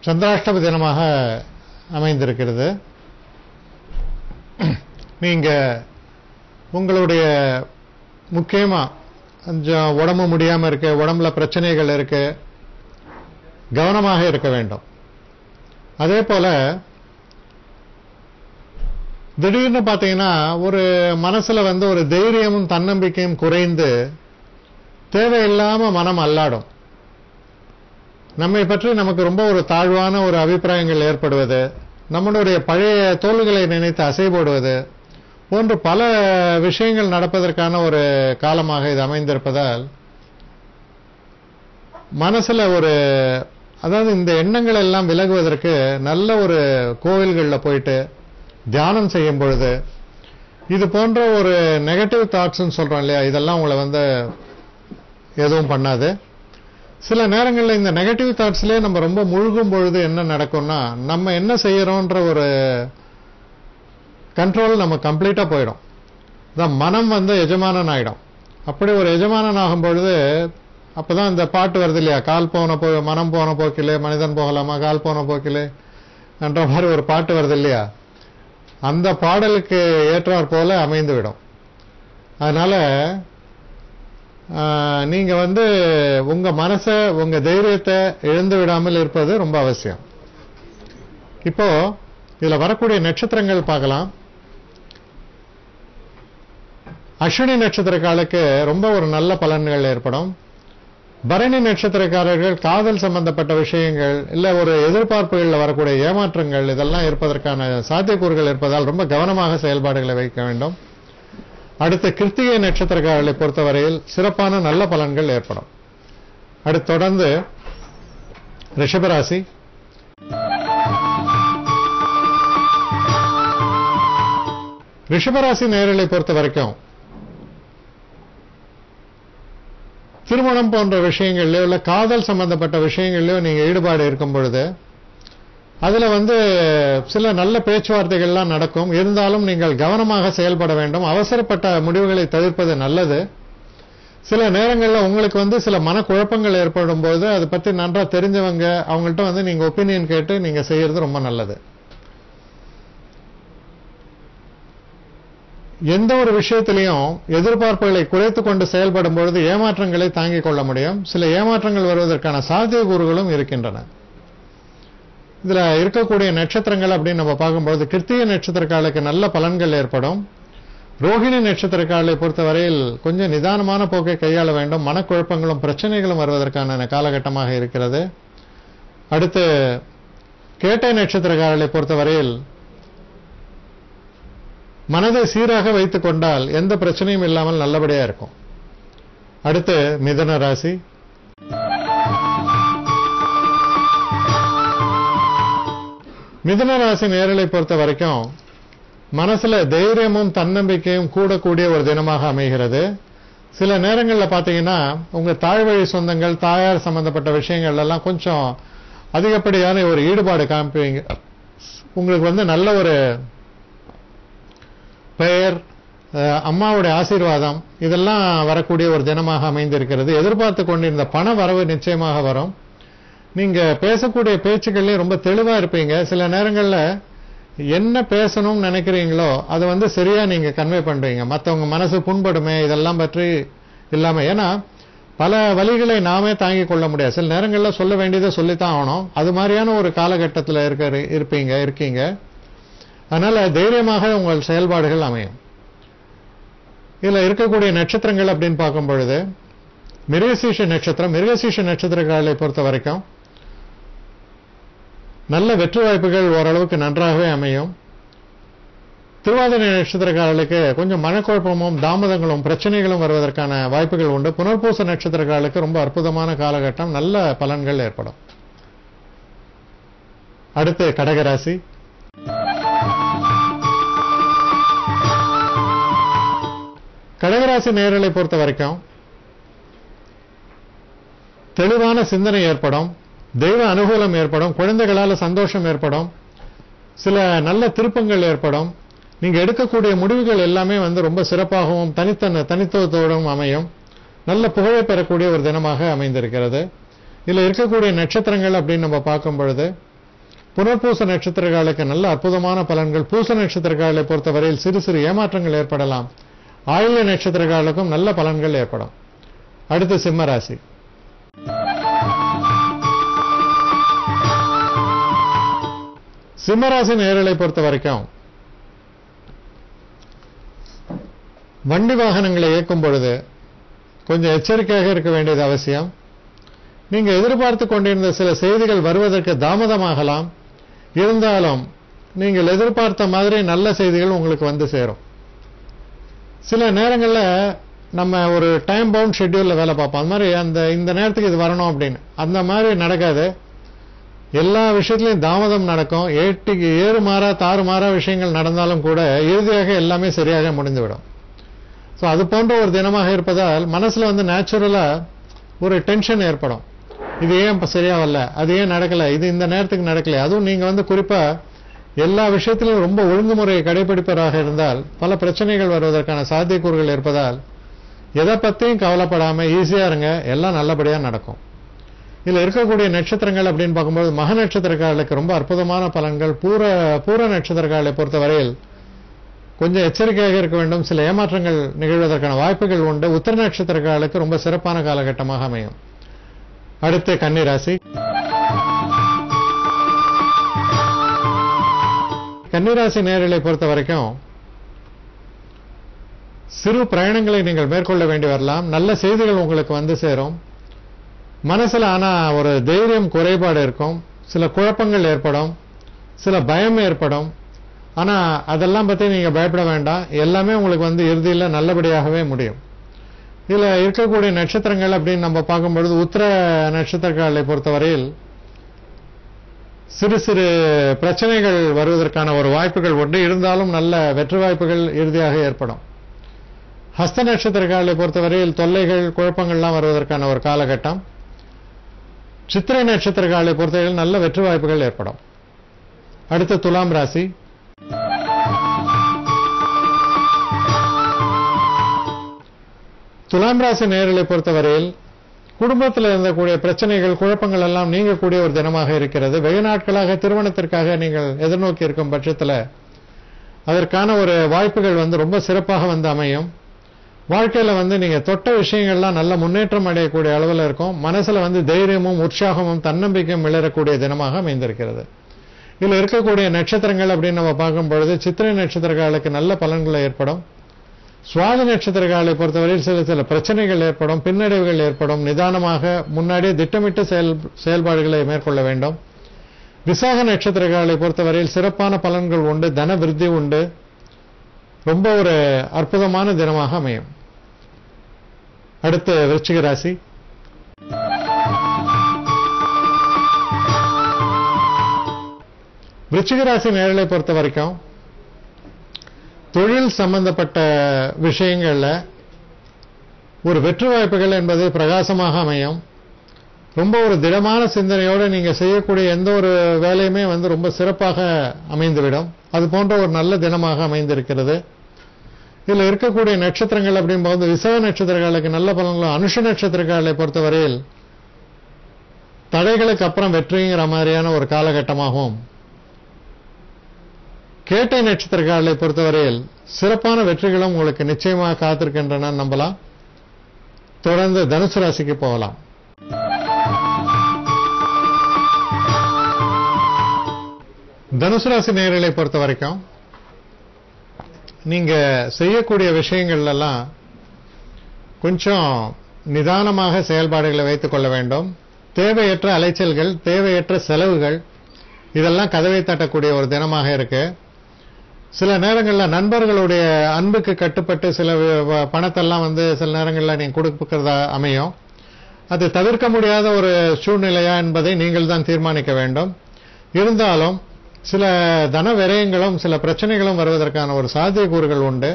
சந்திராஷ்டம தினமாக அமைந்திருக்கிறது. நீங்க உங்களுடைய முக்கியமா கொஞ்சம் உடம்பு முடியாம இருக்கு, உடம்புல பிரச்சனைகள் இருக்கு, கவனமாக இருக்க வேண்டும். அதே போல திடீர்னு பாத்தீங்கன்னா ஒரு மனசுல ஒரு தைரியமும் தன்னம்பிக்கையும் குறைந்து தேவையில்லாம மனம் அல்லாடும். நம்மை பற்றி நமக்கு ரொம்ப ஒரு தாழ்வான ஒரு அபிப்பிராயங்கள் ஏற்படுவது, நம்மளுடைய பழைய தோல்விகளை நினைத்து அசைபோடுவது போன்று பல விஷயங்கள் நடப்பதற்கான ஒரு காலமாக இது அமைந்திருப்பதால் மனசுல அதாவது இந்த எண்ணங்கள் எல்லாம் விலகுவதற்கு நல்ல ஒரு கோவில்களில் போயிட்டு தியானம் செய்யும் பொழுது இது போன்ற ஒரு நெகட்டிவ் தாட்ஸ் சொல்றோம் இல்லையா, இதெல்லாம் உங்களை எதுவும் பண்ணாது. சில நேரங்களில் இந்த நெகட்டிவ் தாட்ஸ்லயே நம்ம ரொம்ப முழுகும் பொழுது என்ன நடக்கும்னா, நம்ம என்ன செய்யறோன்ற ஒரு கண்ட்ரோல் நம்ம கம்ப்ளீட்டா போயிடும். மனம் எஜமானன் ஆயிடும். அப்படி ஒரு எஜமானன் ஆகும் பொழுது அப்பதான் இந்த பாட்டு வருது இல்லையா, மனம் போன போக்கிலே மனிதன் போகலாமா, கால் போன போக்கிலே என்ற மாதிரி ஒரு பாட்டு வருது இல்லையா, அந்த பாடலுக்கு ஏற்றாற் போல அமைந்துவிடும். அதனால நீங்க உங்க மனச உங்க தைரியத்தை இழந்து விடாமல் இருப்பது ரொம்ப அவசியம். இப்போ இதுல வரக்கூடிய நட்சத்திரங்கள் பார்க்கலாம். அஸ்வினி நட்சத்திரக்காரர்களுக்கு ரொம்ப ஒரு நல்ல பலன்கள் ஏற்படும். பரணி நட்சத்திரக்காரர்கள் காதல் சம்பந்தப்பட்ட விஷயங்கள் இல்ல ஒரு எதிர்பார்ப்புகளில் வரக்கூடிய ஏமாற்றங்கள் இதெல்லாம் இருப்பதற்கான சாத்தியக்கூறுகள் இருப்பதால் ரொம்ப கவனமாக செயல்பாடுகளை வைக்க வேண்டும். அடுத்த கிருத்திகை நட்சத்திரக்காரர்களை பொறுத்தவரையில் சிறப்பான நல்ல பலன்கள் ஏற்படும். அடுத்து தொடர்ந்து ரிஷபராசி. ரிஷபராசி நேயர்களை பொறுத்த வரைக்கும் திருமணம் போன்ற விஷயங்கள்லயோ இல்ல காதல் சம்பந்தப்பட்ட விஷயங்கள்லயோ நீங்க ஈடுபாடு இருக்கும் பொழுது அதுல சில நல்ல பேச்சுவார்த்தைகள்லாம் நடக்கும். இருந்தாலும் நீங்கள் கவனமாக செயல்பட வேண்டும். அவசரப்பட்ட முடிவுகளை தவிர்ப்பது நல்லது. சில நேரங்களில் உங்களுக்கு சில மனக்குழப்பங்கள் ஏற்படும் போது அதை பத்தி நன்றா தெரிஞ்சவங்க அவங்கள்ட்ட நீங்க ஒப்பீனியன் கேட்டு நீங்க செய்யறது ரொம்ப நல்லது. எந்த ஒரு விஷயத்திலையும் எதிர்பார்ப்புகளை குறைத்துக் கொண்டு செயல்படும் பொழுது ஏமாற்றங்களை தாங்கிக் கொள்ள முடியும். சில ஏமாற்றங்கள் வருவதற்கான சாத்தியக்கூறுகளும் இருக்கின்றன. இதுல இருக்கக்கூடிய நட்சத்திரங்கள் அப்படின்னு நம்ம பார்க்கும்போது கிருத்திகை நட்சத்திரக்காரர்களுக்கு நல்ல பலன்கள் ஏற்படும். ரோஹிணி நட்சத்திரக்காரர்களை பொறுத்தவரையில் கொஞ்சம் நிதானமான போக்கை கையாள வேண்டும். மனக்குழப்பங்களும் பிரச்சனைகளும் வருவதற்கான காலகட்டமாக இருக்கிறது. அடுத்து கேட்டை நட்சத்திரக்காரர்களை பொறுத்தவரையில் மனதை சீராக வைத்துக் கொண்டால் எந்த பிரச்சனையும் இல்லாமல் நல்லபடியா இருக்கும். அடுத்து மிதுன ராசி. மிதுன ராசி நேயர்களை பொறுத்த வரைக்கும் மனசுல தைரியமும் தன்னம்பிக்கையும் கூடக்கூடிய ஒரு தினமாக அமைகிறது. சில நேரங்களில் பாத்தீங்கன்னா உங்க தாழ்வழி சொந்தங்கள் தாயார் சம்பந்தப்பட்ட விஷயங்கள் எல்லாம் கொஞ்சம் அதிகப்படியான ஒரு ஈடுபாடு காமிப்பீங்க. உங்களுக்கு நல்ல ஒரு பெயர், அம்மாவுடைய ஆசீர்வாதம் இதெல்லாம் வரக்கூடிய ஒரு தினமாக அமைந்திருக்கிறது. எதிர்பார்த்து கொண்டிருந்த பண வரவு நிச்சயமாக வரும். நீங்க பேசக்கூடிய பேச்சுக்கள்லயே ரொம்ப தெளிவா இருப்பீங்க. சில நேரங்கள்ல என்ன பேசணும்னு நினைக்கிறீங்களோ அதை சரியா நீங்க கன்வே பண்றீங்க. மற்றவங்க மனசு புண்படுமே இதெல்லாம் பற்றி இல்லாம, ஏன்னா பல வழிகளை நாமே தாங்கிக் கொள்ள முடியாது. சில நேரங்கள்ல சொல்ல வேண்டியதை சொல்லித்தான் ஆகணும். அது மாதிரியான ஒரு காலகட்டத்தில் இருக்கீங்க. அதனால தைரியமாக உங்கள் செயல்பாடுகள் அமையும். இதுல இருக்கக்கூடிய நட்சத்திரங்கள் அப்படின்னு பார்க்கும் பொழுது மிருகசீஷ நட்சத்திரம். மிருகசீஷ நட்சத்திரக்காரர்களை பொறுத்த வரைக்கும் நல்ல வெற்றி வாய்ப்புகள் ஓரளவுக்கு நன்றாகவே அமையும். திருவாதிரை நட்சத்திரக்காரர்களுக்கு கொஞ்சம் மனக்குழப்பமும் தாமதங்களும் பிரச்சனைகளும் வருவதற்கான வாய்ப்புகள் உண்டு. புனர்பூச நட்சத்திரக்காரர்களுக்கு ரொம்ப அற்புதமான காலகட்டம், நல்ல பலன்கள் ஏற்படும். அடுத்து கடகராசி. கடகராசி நேயர்களை பொறுத்த வரைக்கும் தெளிவான சிந்தனை ஏற்படும், தெய்வ அனுகூலம் ஏற்படும், குழந்தைகளால் சந்தோஷம் ஏற்படும், சில நல்ல திருப்பங்கள் ஏற்படும். நீங்க எடுக்கக்கூடிய முடிவுகள் எல்லாமே ரொம்ப சிறப்பாகவும் தனித்துவத்தோடும் அமையும். நல்ல புகழை பெறக்கூடிய ஒரு தினமாக அமைந்திருக்கிறது. இதுல இருக்கக்கூடிய நட்சத்திரங்கள் அப்படின்னு நம்ம பார்க்கும் பொழுது புனர்பூச நட்சத்திரக்காரர்களுக்கு நல்ல அற்புதமான பலன்கள். பூச நட்சத்திரக்காரர்களை பொறுத்தவரையில் சிறு சிறு ஏமாற்றங்கள் ஏற்படலாம். ஆயில்ய நட்சத்திரக்காரர்களுக்கும் நல்ல பலன்கள் ஏற்படும். அடுத்து சிம்ம ராசி. சிம்மராசி நேயர்களை பொறுத்த வரைக்கும் வண்டி வாகனங்களை இயக்கும் பொழுது கொஞ்சம் எச்சரிக்கையாக இருக்க வேண்டியது அவசியம். நீங்க எதிர்பார்த்து கொண்டிருந்த சில செய்திகள் வருவதற்கு தாமதமாகலாம். இருந்தாலும் நீங்கள் எதிர்பார்த்த மாதிரி நல்ல செய்திகள் உங்களுக்கு வந்து சேரும். சில நேரங்களில் நம்ம ஒரு டைம் பவுண்ட் ஷெட்யூல்ல வேலை பார்ப்போம். அந்த மாதிரி இந்த நேரத்துக்கு இது வரணும் அப்படின்னு அந்த மாதிரி நடக்காது. எல்லா விஷயத்திலையும் தாமதம் நடக்கும். ஏறுமாறா தாறுமாறா விஷயங்கள் நடந்தாலும் கூட இறுதியாக எல்லாமே சரியாக முடிந்துவிடும். ஸோ அது போன்ற ஒரு தினமாக இருப்பதால் மனசுல நேச்சுரலா ஒரு டென்ஷன் ஏற்படும். இது ஏன் சரியா வரல, அது ஏன் நடக்கல, இது இந்த நேரத்துக்கு நடக்கல. அதுவும் நீங்க குறிப்பா எல்லா விஷயத்திலும் ரொம்ப ஒழுங்குமுறையை கடைபிடிப்பதாக இருந்தால் பல பிரச்சனைகள் வருவதற்கான சாத்தியக்கூறுகள் இருப்பதால் எதை பத்தியும் கவலைப்படாம ஈஸியா இருங்க, எல்லாம் நல்லபடியா நடக்கும். இதுல இருக்கக்கூடிய நட்சத்திரங்கள் அப்படின்னு பார்க்கும்போது மக நட்சத்திரக்காரர்களுக்கு ரொம்ப அற்புதமான பலன்கள். பூர நட்சத்திரக்காரர்களை பொறுத்தவரையில் கொஞ்சம் எச்சரிக்கையாக இருக்க வேண்டும். சில ஏமாற்றங்கள் நிகழ்வதற்கான வாய்ப்புகள் உண்டு. உத்தர நட்சத்திரக்காரர்களுக்கு ரொம்ப சிறப்பான காலகட்டமாக அமையும். அடுத்து கன்னிராசி. கன்னிராசி நேயர்களை பொறுத்த வரைக்கும் சிறு பிரயாணங்களை நீங்கள் மேற்கொள்ள வேண்டி வரலாம். நல்ல செய்திகள் உங்களுக்கு வந்து சேரும். மனசுல ஆனா ஒரு தைரியம் குறைபாடு இருக்கும். சில குழப்பங்கள் ஏற்படும், சில பயம் ஏற்படும். ஆனா அதெல்லாம் பத்தி நீங்க பயப்பட வேண்டாம். எல்லாமே உங்களுக்கு இறுதியில் நல்லபடியாகவே முடியும். இதுல இருக்கக்கூடிய நட்சத்திரங்கள் அப்படின்னு நம்ம பார்க்கும்பொழுது உத்திர நட்சத்திரங்களை பொறுத்தவரையில் சிறு சிறு பிரச்சனைகள் வருவதற்கான ஒரு வாய்ப்புகள் உண்டு. இருந்தாலும் நல்ல வெற்றி வாய்ப்புகள் இறுதியாக ஏற்படும். ஹஸ்த நட்சத்திரங்களை பொறுத்தவரையில் தொல்லைகள் குழப்பங்கள்லாம் வருவதற்கான ஒரு காலகட்டம். சித்திரை நட்சத்திரங்களை பொறுத்தவரையில் நல்ல வெற்றி வாய்ப்புகள் ஏற்படும். அடுத்து துலாம் ராசி. துலாம் ராசி நேயர்களை பொறுத்தவரையில் குடும்பத்தில் இருந்தக்கூடிய பிரச்சனைகள் குழப்பங்கள் எல்லாம் நீங்கக்கூடிய ஒரு தினமாக இருக்கிறது. வெகு நாட்களாக திருமணத்திற்காக நீங்கள் எதிர்நோக்கி இருக்கும் பட்சத்தில் அதற்கான ஒரு வாய்ப்புகள் ரொம்ப சிறப்பாக அமையும். வாழ்க்கையில நீங்க தொட்ட விஷயங்கள்லாம் நல்ல முன்னேற்றம் அடையக்கூடிய அளவில் இருக்கும். மனசுல தைரியமும் உற்சாகமும் தன்னம்பிக்கையும் விளரக்கூடிய தினமாக அமைந்திருக்கிறது. இதுல இருக்கக்கூடிய நட்சத்திரங்கள் அப்படின்னு நம்ம பார்க்கும் பொழுது சித்திரை நட்சத்திரங்களுக்கு நல்ல பலன்கள் ஏற்படும். சுவாதி நட்சத்திரங்களை பொறுத்தவரையில் சில சில பிரச்சனைகள் ஏற்படும், பின்னடைவுகள் ஏற்படும். நிதானமாக முன்னாடியே திட்டமிட்டு செயல்பாடுகளை மேற்கொள்ள வேண்டும். விசாக நட்சத்திரங்களை பொறுத்தவரையில் சிறப்பான பலன்கள் உண்டு, தன விருத்தி உண்டு. ரொம்ப ஒரு அற்புதமான தினமாக அமையும். அடுத்து விருச்சிக ராசி. விருச்சிக ராசி நேயர்களை பொறுத்த வரைக்கும் தொழில் சம்பந்தப்பட்ட விஷயங்கள்ல ஒரு வெற்றி வாய்ப்புகள் என்பது பிரகாசமாக அமையும். ரொம்ப ஒரு திடமான சிந்தனையோடு நீங்க செய்யக்கூடிய எந்த ஒரு வேலையுமே ரொம்ப சிறப்பாக அமைந்துவிடும். அது போன்ற ஒரு நல்ல தினமாக அமைந்திருக்கிறது. இதுல இருக்கக்கூடிய நட்சத்திரங்கள் அப்படிங்கும்போது விசாக நட்சத்திரங்களுக்கு நல்ல பலன்களும், அனுஷ நட்சத்திரங்களை பொறுத்தவரையில் தடைகளுக்கு அப்புறம் வெற்றிங்கிற மாதிரியான ஒரு காலகட்டமாகவும், கேட்டை நட்சத்திரங்களை பொறுத்தவரையில் சிறப்பான வெற்றிகளும் உங்களுக்கு நிச்சயமாக காத்திருக்கின்றன நம்பலாம். தொடர்ந்து தனுசு ராசிக்கு போகலாம். தனுசு ராசி நேயர்களை பொறுத்த வரைக்கும் நீங்க செய்யக்கூடிய விஷயங்கள் எல்லாம் கொஞ்சம் நிதானமாக செயல்பாடுகளை வைத்துக் கொள்ள வேண்டும். தேவையற்ற அலைச்சல்கள், தேவையற்ற செலவுகள் இதெல்லாம் கதவை தட்டக்கூடிய ஒரு தினமாக இருக்கு. சில நேரங்களில் நண்பர்களுடைய அன்புக்கு கட்டுப்பட்டு சில பணத்தெல்லாம் சில நேரங்களில் நீங்க கொடுக்கிறதா அமையும். அது தவிர்க்க முடியாத ஒரு சூழ்நிலையா என்பதை நீங்கள் தான் தீர்மானிக்க வேண்டும். இருந்தாலும் சில தன விரயங்களும் சில பிரச்சனைகளும் வருவதற்கான ஒரு சாத்தியக்கூறுகள் உண்டு.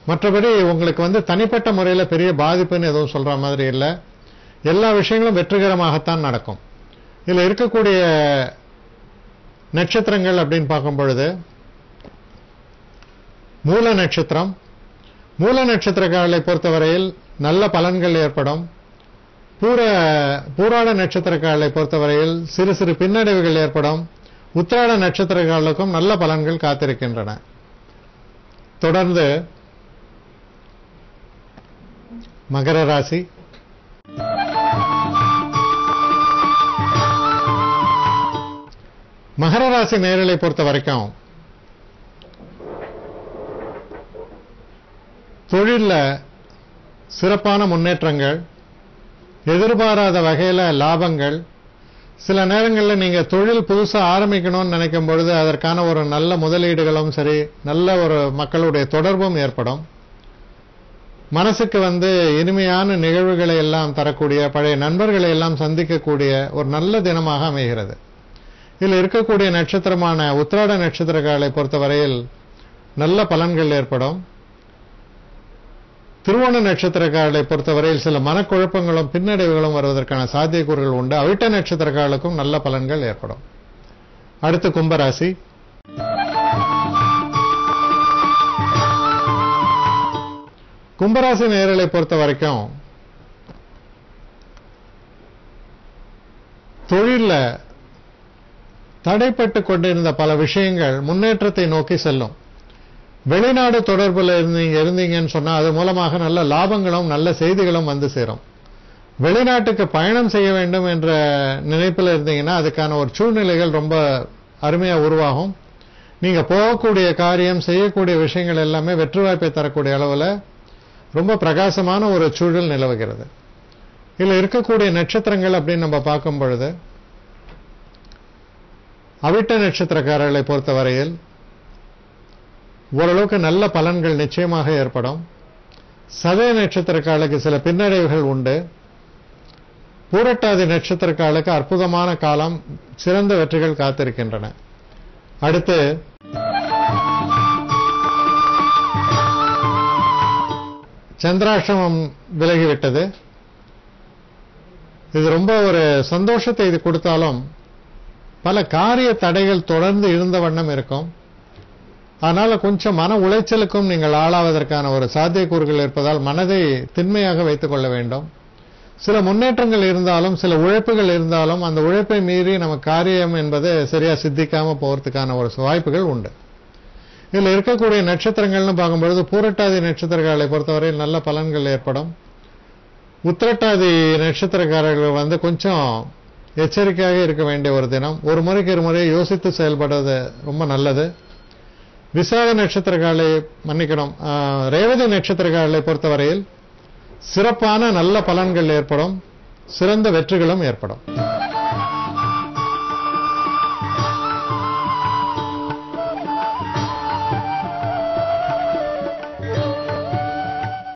மற்றபடி உங்களுக்கு தனிப்பட்ட முறையில் பெரிய பாதிப்புன்னு எதுவும் சொல்ற மாதிரி இல்லை. எல்லா விஷயங்களும் வெற்றிகரமாகத்தான் நடக்கும். இதுல இருக்கக்கூடிய நட்சத்திரங்கள் அப்படின்னு பார்க்கும் பொழுது மூல நட்சத்திரம். மூல நட்சத்திரங்களை பொறுத்தவரையில் நல்ல பலன்கள் ஏற்படும். பூராட நட்சத்திரங்களை பொறுத்தவரையில் சிறு சிறு பின்னடைவுகள் ஏற்படும். உத்திராட நட்சத்திரக்காரர்களுக்கும் நல்ல பலன்கள் காத்திருக்கின்றன. தொடர்ந்து மகர ராசி. மகர ராசி நேயர்களை பொறுத்த வரைக்கும் தொழில்ல சிறப்பான முன்னேற்றங்கள், எதிர்பாராத வகையில லாபங்கள், சில நேரங்களில் நீங்க தொழில் புதுசா ஆரம்பிக்கணும்னு நினைக்கும் பொழுது அதற்கான ஒரு நல்ல முதலீடுகளும் சரி, நல்ல ஒரு மக்களுடைய தொடர்பும் ஏற்படும். மனசுக்கு இனிமையான நிகழ்வுகளை எல்லாம் தரக்கூடிய, பழைய நண்பர்களை எல்லாம் சந்திக்கக்கூடிய ஒரு நல்ல தினமாக அமைகிறது. இதில் இருக்கக்கூடிய நட்சத்திரமான உத்திராட நட்சத்திரக்காரர்களை பொறுத்தவரையில் நல்ல பலன்கள் ஏற்படும். திருவோண நட்சத்திரக்காரர்களை பொறுத்தவரையில் சில மனக்குழப்பங்களும் பின்னடைவுகளும் வருவதற்கான சாத்தியக்கூறுகள் உண்டு. அவிட்ட நட்சத்திரக்காரர்களுக்கும் நல்ல பலன்கள் ஏற்படும். அடுத்து கும்பராசி. கும்பராசி நேயர்களை பொறுத்த வரைக்கும் தொழில்ல தடைப்பட்டு கொண்டிருந்த பல விஷயங்கள் முன்னேற்றத்தை நோக்கி செல்லும். வெளிநாடு தொடர்பில் இருந்தீங்கன்னு சொன்னா அது மூலமாக நல்ல லாபங்களும் நல்ல செய்திகளும் சேரும். வெளிநாட்டுக்கு பயணம் செய்ய வேண்டும் என்ற நினைப்பில் இருந்தீங்கன்னா அதுக்கான ஒரு சூழ்நிலைகள் ரொம்ப அருமையா உருவாகும். நீங்க போகக்கூடிய காரியம், செய்யக்கூடிய விஷயங்கள் எல்லாமே வெற்றி வாய்ப்பை தரக்கூடிய அளவில் ரொம்ப பிரகாசமான ஒரு சூழல் நிலவுகிறது. இதுல இருக்கக்கூடிய நட்சத்திரங்கள் அப்படின்னு நம்ம பார்க்கும் பொழுது அவிட்ட நட்சத்திரக்காரர்களை பொறுத்தவரையில் ஓரளவுக்கு நல்ல பலன்கள் நிச்சயமாக ஏற்படும். சதய நட்சத்திரக்காரர்களுக்கு சில பின்னடைவுகள் உண்டு. பூரட்டாதி நட்சத்திரக்காரர்களுக்கு அற்புதமான காலம், சிறந்த வெற்றிகள் காத்திருக்கின்றன. அடுத்து சந்திராஷ்டமம் விலகிவிட்டது. இது ரொம்ப ஒரு சந்தோஷத்தை இது கொடுத்தாலும் பல காரிய தடைகள் தொடர்ந்து இருந்த வண்ணம் இருக்கும். அதனால கொஞ்சம் மன உளைச்சலுக்கும் நீங்கள் ஆளாவதற்கான ஒரு சாத்தியக்கூறுகள் இருப்பதால் மனதை திண்மையாக வைத்துக் கொள்ள வேண்டும். சில முன்னேற்றங்கள் இருந்தாலும், சில உழைப்புகள் இருந்தாலும் அந்த உழைப்பை மீறி நம்ம காரியம் என்பது சரியா சித்திக்காம போறதுக்கான ஒரு வாய்ப்புகள் உண்டு. இதுல இருக்கக்கூடிய நட்சத்திரங்கள்னு பார்க்கும்பொழுது பூரட்டாதி நட்சத்திரக்காரர்களை பொறுத்தவரையில் நல்ல பலன்கள் ஏற்படும். உத்திரட்டாதி நட்சத்திரக்காரர்கள் கொஞ்சம் எச்சரிக்கையாக இருக்க வேண்டிய ஒரு தினம். ஒரு முறைக்கு ஒரு முறை யோசித்து செயல்படுவது ரொம்ப நல்லது. விசாக நட்சத்திரக்காரர்களை ரேவதி நட்சத்திரக்காரர்களை பொறுத்தவரையில் சிறப்பான நல்ல பலன்கள் ஏற்படும், சிறந்த வெற்றிகளும் ஏற்படும்.